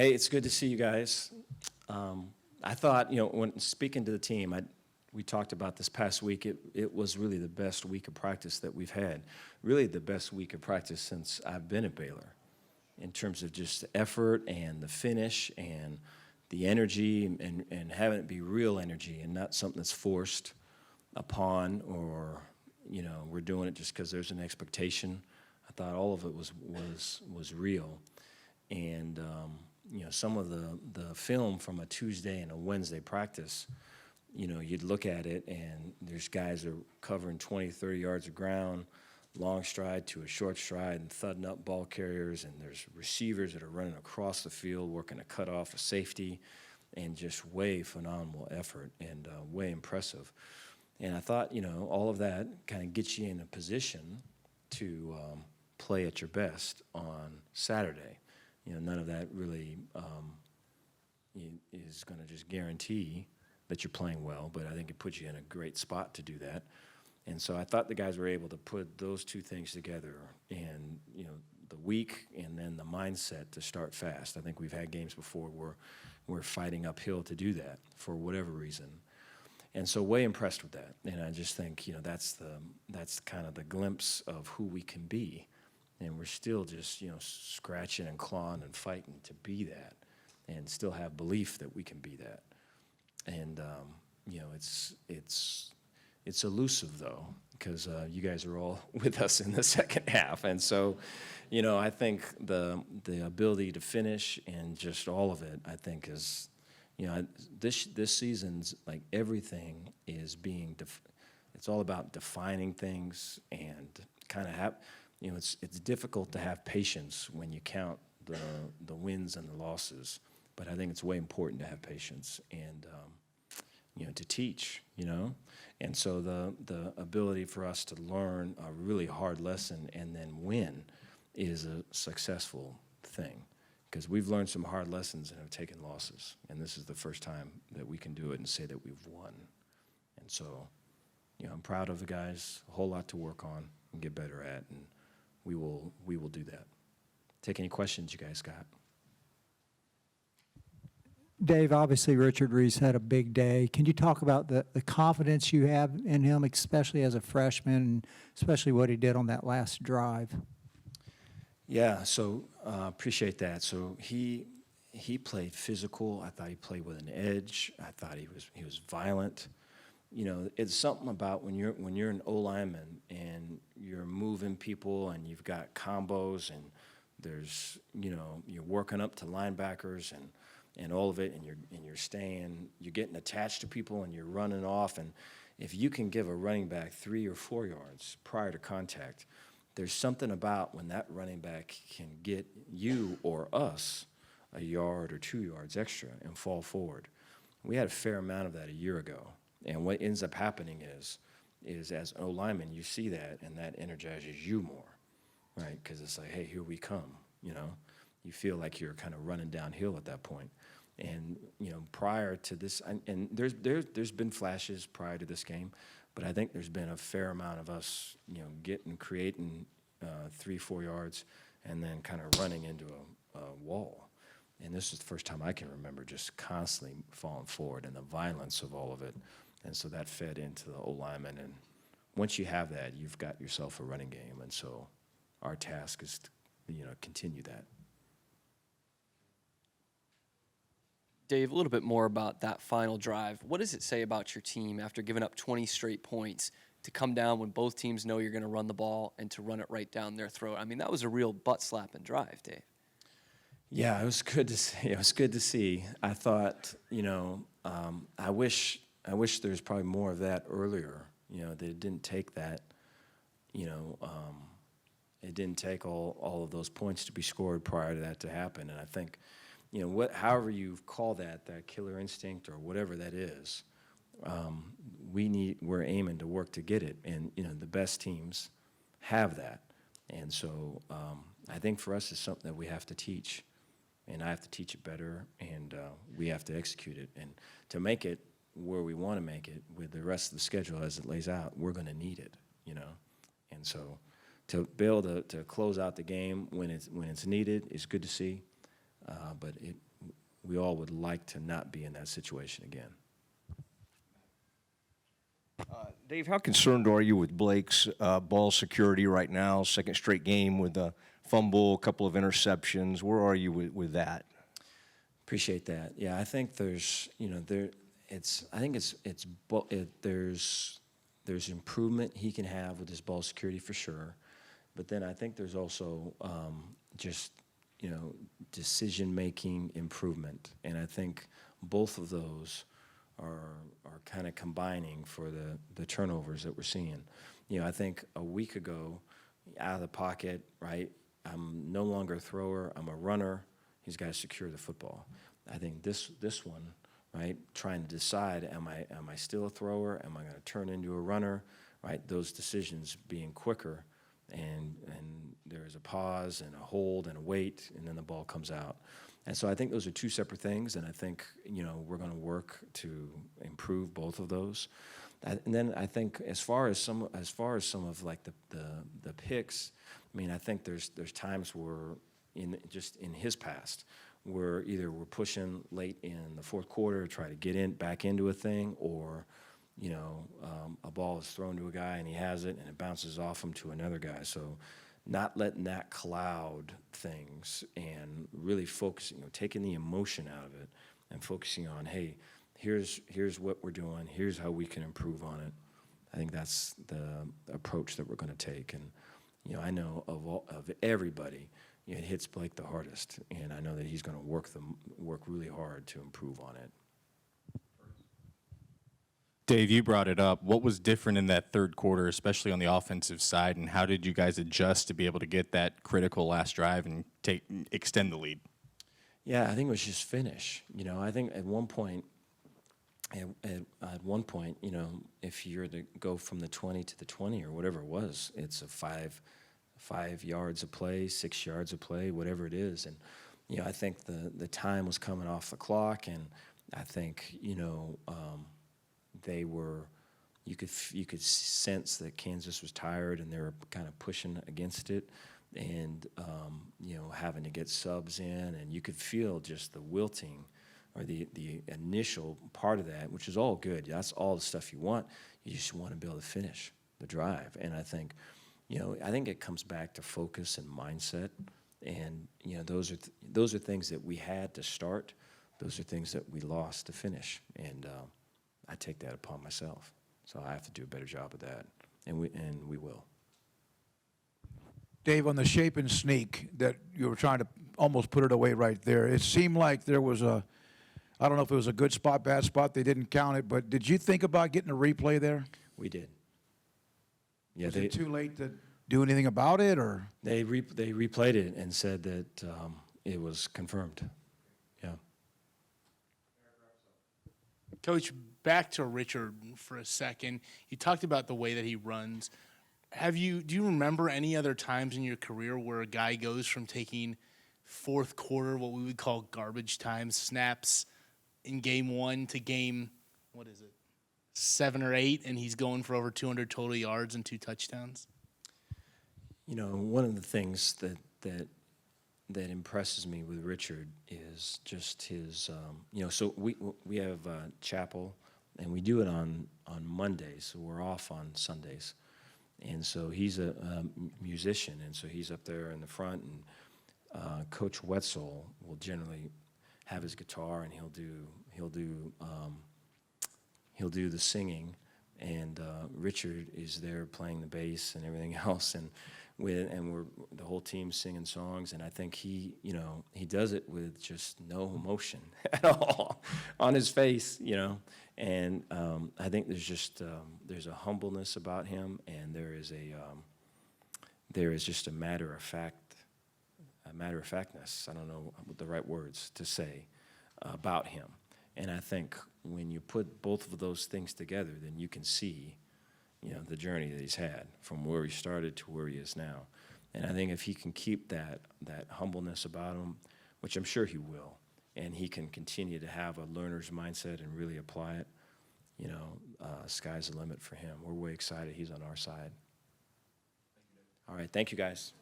Hey, it's good to see you guys. I thought, when speaking to the team, we talked about this past week. It was really the best week of practice that we've had. Really the best week of practice since I've been at Baylor, in terms of just the effort and the finish and the energy and having it be real energy and not something that's forced upon or, we're doing it just because there's an expectation. I thought all of it was real. And, some of the film from a Tuesday and a Wednesday practice, you'd look at it and there's guys that are covering 20, 30 yards of ground, long stride to a short stride and thudding up ball carriers, and there's receivers that are running across the field working to cut off a safety, and just way phenomenal effort and way impressive. And I thought, all of that kind of gets you in a position to play at your best on Saturday. None of that really is going to just guarantee that you're playing well, but I think it puts you in a great spot to do that. And so I thought the guys were able to put those two things together, and the week and then the mindset to start fast. I think we've had games before where we're fighting uphill to do that for whatever reason. And so way impressed with that. And I just think, that's kind of the glimpse of who we can be. And we're still just, scratching and clawing and fighting to be that, and still have belief that we can be that. And, it's elusive, though, because you guys are all with us in the second half. And so, I think the ability to finish and just all of it, I think, is, this season's like everything is being, it's all about defining things and kind of have, it's difficult to have patience when you count the wins and the losses, but I think it's way important to have patience and, to teach, And so the ability for us to learn a really hard lesson and then win is a successful thing, because we've learned some hard lessons and have taken losses, and this is the first time that we can do it and say that we've won. And so, I'm proud of the guys, a whole lot to work on and get better at, and we will do that. Take any questions you guys got. Dave, obviously Richard Reeves had a big day. Can you talk about the confidence you have in him, especially as a freshman, and especially what he did on that last drive? Yeah, so appreciate that. So he played physical. I thought he played with an edge. I thought he was violent. It's something about when you're an O-lineman and you're moving people and you've got combos and there's you're working up to linebackers and all of it, and you're getting attached to people and you're running off, and if you can give a running back 3 or 4 yards prior to contact, there's something about when that running back can get you or us a yard or 2 yards extra and fall forward. We had a fair amount of that a year ago. And what ends up happening is as an O-lineman, you see that, and that energizes you more, right? Because it's like, hey, here we come, You feel like you're kind of running downhill at that point. And, prior to this, and there's been flashes prior to this game, but I think there's been a fair amount of us, creating 3-4 yards and then kind of running into a wall. And this is the first time I can remember just constantly falling forward and the violence of all of it. And so that fed into the O-lineman. And once you have that, you've got yourself a running game. And so our task is to, continue that. Dave, a little bit more about that final drive. What does it say about your team after giving up 20 straight points to come down when both teams know you're going to run the ball and to run it right down their throat? I mean, that was a real butt-slapping drive, Dave. Yeah, it was good to see. It was good to see. I thought, I wish there's probably more of that earlier. They didn't take that. It didn't take all of those points to be scored prior to that to happen. And I think, however you call that killer instinct or whatever that is, we're aiming to work to get it. And the best teams have that. And so I think for us it's something that we have to teach. And I have to teach it better, and we have to execute it. And to make it where we want to make it with the rest of the schedule as it lays out, we're going to need it, And so to be able to close out the game when it's needed is good to see. But we all would like to not be in that situation again. Dave, how concerned are you with Blake's ball security right now? Second straight game with a fumble, a couple of interceptions. Where are you with that? Appreciate that. Yeah, I think there's, there's improvement he can have with his ball security for sure, but then I think there's also decision-making improvement, and I think both of those are kind of combining for the turnovers that we're seeing. I think a week ago, out of the pocket, right, I'm no longer a thrower, I'm a runner. He's got to secure the football. I think this one, right, trying to decide, am I still a thrower? Am I going to turn into a runner? Right, those decisions being quicker, and there's a pause and a hold and a wait, and then the ball comes out. And so I think those are two separate things, and I think we're going to work to improve both of those. And then I think as far as some of like the picks, I mean, I think there's times where in his past where either we're pushing late in the fourth quarter to try to get back into a thing, or a ball is thrown to a guy and he has it and it bounces off him to another guy. So not letting that cloud things and really focusing, taking the emotion out of it and focusing on, hey, here's what we're doing, here's how we can improve on it. I think that's the approach that we're going to take. And I know of everybody, it hits Blake the hardest, and I know that he's going to work really hard to improve on it. Dave, you brought it up. What was different in that third quarter, especially on the offensive side, and how did you guys adjust to be able to get that critical last drive and extend the lead? Yeah, I think it was just finish. I think at one point, if you're to go from the 20 to the 20 or whatever it was, it's a five yards of play, 6 yards of play, whatever it is. And I think the time was coming off the clock, and I think they were. You could sense that Kansas was tired, and they were kind of pushing against it, and having to get subs in, and you could feel just the wilting, or the initial part of that, which is all good. That's all the stuff you want. You just want to be able to finish the drive, and I think it comes back to focus and mindset, and those are things that we had to start. Those are things that we lost to finish, and I take that upon myself. So I have to do a better job of that, and we will. Dave, on the shape and sneak that you were trying to almost put it away right there, it seemed like there was I don't know if it was a good spot, bad spot, they didn't count it, but did you think about getting a replay there? We did. Yeah, Was it too late to do anything about it, or? They replayed it and said that it was confirmed. Yeah. Coach, back to Richard for a second. You talked about the way that he runs. Do you remember any other times in your career where a guy goes from taking fourth quarter, what we would call garbage time snaps in game one, to game, 7 or 8, and he's going for over 200 total yards and 2 touchdowns? One of the things that impresses me with Richard is just his, so we have chapel, and we do it on Mondays, so we're off on Sundays. And so he's a musician, and so he's up there in the front, and Coach Wetzel will generally have his guitar, and he'll do the singing, and Richard is there playing the bass and everything else, and we're the whole team singing songs, and I think he does it with just no emotion at all on his face, and I think there's just there's a humbleness about him, and there is just a matter of factness. I don't know the right words to say about him, and I think when you put both of those things together, then you can see the journey that he's had from where he started to where he is now. And I think if he can keep that humbleness about him, which I'm sure he will, and he can continue to have a learner's mindset and really apply it, sky's the limit for him. We're way excited he's on our side. All right, thank you guys.